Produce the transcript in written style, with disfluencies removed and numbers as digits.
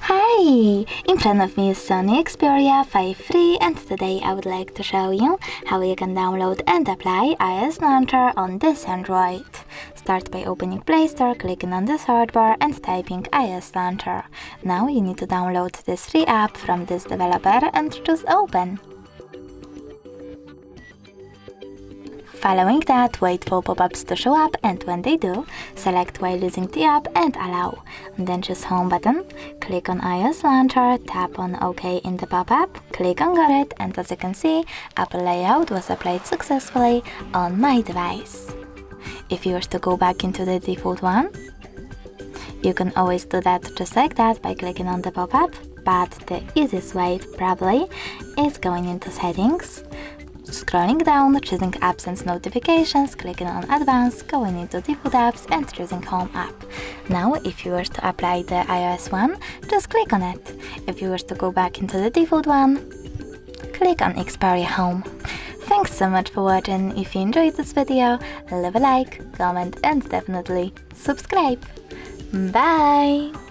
Hi! In front of me is SONY Xperia 5.3 and today I would like to show you how you can download and apply iOS Launcher on this Android. Start by opening Play Store, clicking on the search bar and typing iOS Launcher. Now you need to download this free app from this developer and choose Open. Following that, wait for pop-ups to show up, and when they do, select while using the app and allow. Then choose Home button, click on iOS Launcher, tap on OK in the pop-up, click on Got it, and as you can see, Apple layout was applied successfully on my device. If you wish to go back into the default one, you can always do that just like that by clicking on the pop-up, but the easiest way probably is going into Settings, scrolling down, choosing Apps and Notifications, clicking on Advanced, going into Default Apps and choosing Home app. Now, if you wish to apply the iOS one, just click on it. If you wish to go back into the default one, click on Xperia Home. Thanks so much for watching. If you enjoyed this video, leave a like, comment and definitely subscribe. Bye!